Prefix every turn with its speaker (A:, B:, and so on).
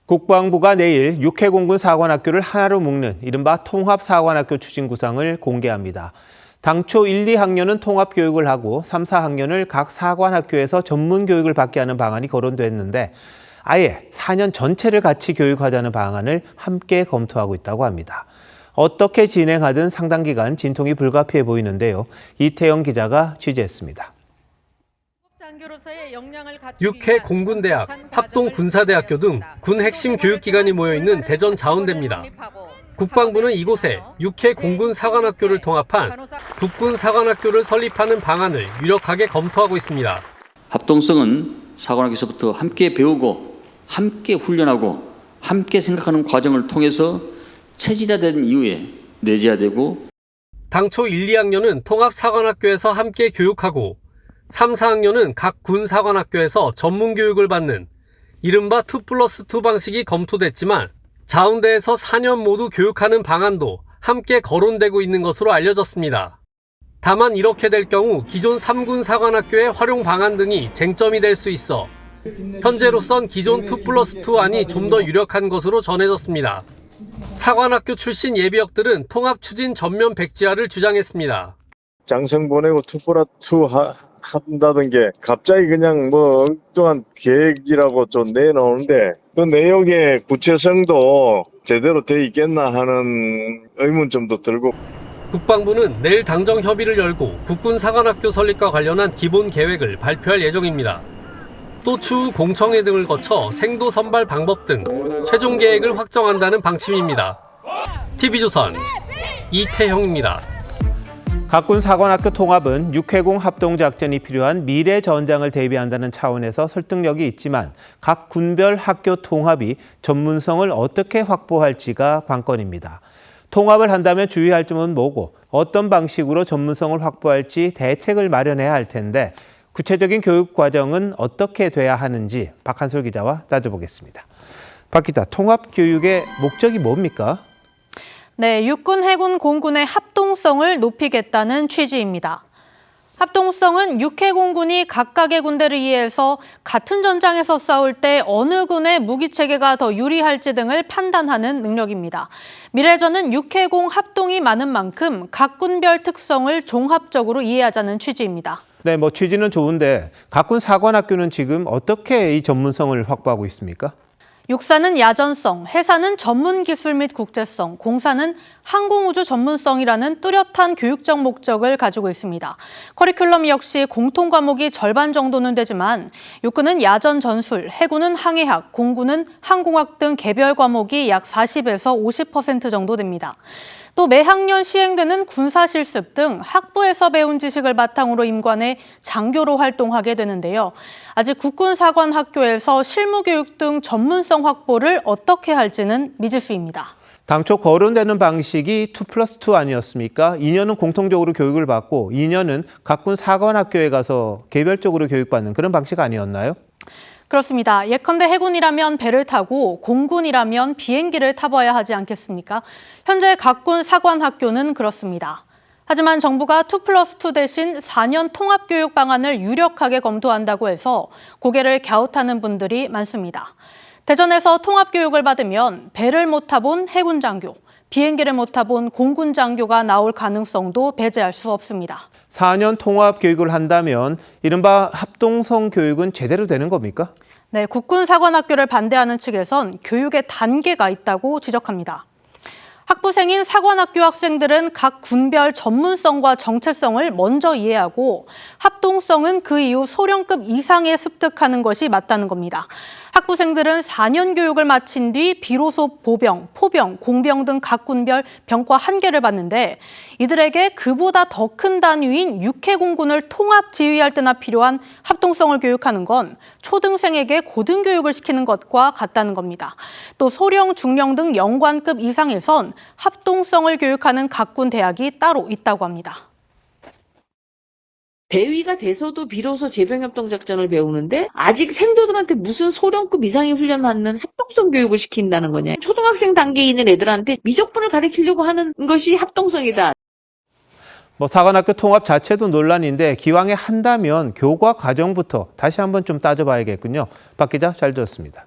A: 국방부가 내일 육해공군 사관학교를 하나로 묶는 이른바 통합사관학교 추진 구상을 공개합니다. 당초 1, 2학년은 통합교육을 하고 3, 4학년을 각 사관학교에서 전문교육을 받게 하는 방안이 거론됐는데 아예 4년 전체를 같이 교육하자는 방안을 함께 검토하고 있다고 합니다. 어떻게 진행하든 상당 기간 진통이 불가피해 보이는데요. 이태영 기자가 취재했습니다.
B: 육해 공군대학, 합동군사대학교 등 군 핵심 교육기관이 모여있는 대전 자운대입니다. 국방부는 이곳에 육해 공군 사관학교를 통합한 국군 사관학교를 설립하는 방안을 유력하게 검토하고 있습니다.
C: 합동성은 사관학교에서부터 함께 배우고 함께 훈련하고 함께 생각하는 과정을 통해서 체질화된 이후에 내재화되고
B: 당초 1, 2학년은 통합사관학교에서 함께 교육하고 3, 4학년은 각 군사관학교에서 전문교육을 받는 이른바 2+2 방식이 검토됐지만 자운대에서 4년 모두 교육하는 방안도 함께 거론되고 있는 것으로 알려졌습니다. 다만 이렇게 될 경우 기존 3군 사관학교의 활용 방안 등이 쟁점이 될 수 있어 현재로선 기존 2+2 안이 좀 더 유력한 것으로 전해졌습니다. 사관학교 출신 예비역들은 통합 추진 전면 백지화를 주장했습니다.
D: 장성 보내고 2+2 한다던 게 갑자기 그냥 엉뚱한 계획이라고 좀 내놓는데 그 내용의 구체성도 제대로 돼 있겠나 하는 의문점도 들고.
B: 국방부는 내일 당정 협의를 열고 국군 사관학교 설립과 관련한 기본 계획을 발표할 예정입니다. 또 추후 공청회 등을 거쳐 생도 선발 방법 등 최종 계획을 확정한다는 방침입니다. TV조선 이태형입니다.
A: 각군 사관학교 통합은 육해공 합동작전이 필요한 미래 전장을 대비한다는 차원에서 설득력이 있지만 각 군별 학교 통합이 전문성을 어떻게 확보할지가 관건입니다. 통합을 한다면 주의할 점은 뭐고 어떤 방식으로 전문성을 확보할지 대책을 마련해야 할 텐데 구체적인 교육 과정은 어떻게 돼야 하는지 박한솔 기자와 따져보겠습니다. 박 기자, 통합 교육의 목적이 뭡니까?
E: 네, 육군, 해군, 공군의 합동성을 높이겠다는 취지입니다. 합동성은 육해공군이 각각의 군대를 이해해서 같은 전장에서 싸울 때 어느 군의 무기체계가 더 유리할지 등을 판단하는 능력입니다. 미래전은 육해공 합동이 많은 만큼 각 군별 특성을 종합적으로 이해하자는 취지입니다.
A: 네, 취지는 좋은데 각군 사관학교는 지금 어떻게 이 전문성을 확보하고 있습니까?
E: 육사는 야전성, 해사는 전문기술 및 국제성, 공사는 항공우주 전문성이라는 뚜렷한 교육적 목적을 가지고 있습니다. 커리큘럼 역시 공통 과목이 절반 정도는 되지만 육군은 야전 전술, 해군은 항해학, 공군은 항공학 등 개별 과목이 약 40에서 50% 정도 됩니다. 또 매학년 시행되는 군사실습 등 학부에서 배운 지식을 바탕으로 임관해 장교로 활동하게 되는데요. 아직 국군사관학교에서 실무교육 등 전문성 확보를 어떻게 할지는 미지수입니다.
A: 당초 거론되는 방식이 2+2 아니었습니까? 2년은 공통적으로 교육을 받고 2년은 각군 사관학교에 가서 개별적으로 교육받는 그런 방식 아니었나요?
E: 그렇습니다. 예컨대 해군이라면 배를 타고 공군이라면 비행기를 타봐야 하지 않겠습니까? 현재 각군 사관학교는 그렇습니다. 하지만 정부가 2+2 대신 4년 통합교육 방안을 유력하게 검토한다고 해서 고개를 갸웃하는 분들이 많습니다. 대전에서 통합교육을 받으면 배를 못 타본 해군 장교, 비행기를 못 타본 공군 장교가 나올 가능성도 배제할 수 없습니다.
A: 4년 통합 교육을 한다면 이른바 합동성 교육은 제대로 되는 겁니까?
E: 네, 국군사관학교를 반대하는 측에선 교육의 단계가 있다고 지적합니다. 학부생인 사관학교 학생들은 각 군별 전문성과 정체성을 먼저 이해하고 합동성은 그 이후 소령급 이상에 습득하는 것이 맞다는 겁니다. 학부생들은 4년 교육을 마친 뒤 비로소 보병, 포병, 공병 등 각 군별 병과 한 개를 받는데 이들에게 그보다 더 큰 단위인 육해공군을 통합 지휘할 때나 필요한 합동성을 교육하는 건 초등생에게 고등교육을 시키는 것과 같다는 겁니다. 또 소령, 중령 등 영관급 이상에선 합동성을 교육하는 각군 대학이 따로 있다고 합니다.
F: 대위가 돼서도 비로소 제병협동작전을 배우는데 아직 생도들한테 무슨 소령급 이상의 훈련 받는 합동성 교육을 시킨다는 거냐. 초등학생 단계에 있는 애들한테 미적분을 가르치려고 하는 것이 합동성이다.
A: 사관학교 통합 자체도 논란인데 기왕에 한다면 교과 과정부터 다시 한번 좀 따져봐야겠군요. 박 기자, 잘 들었습니다.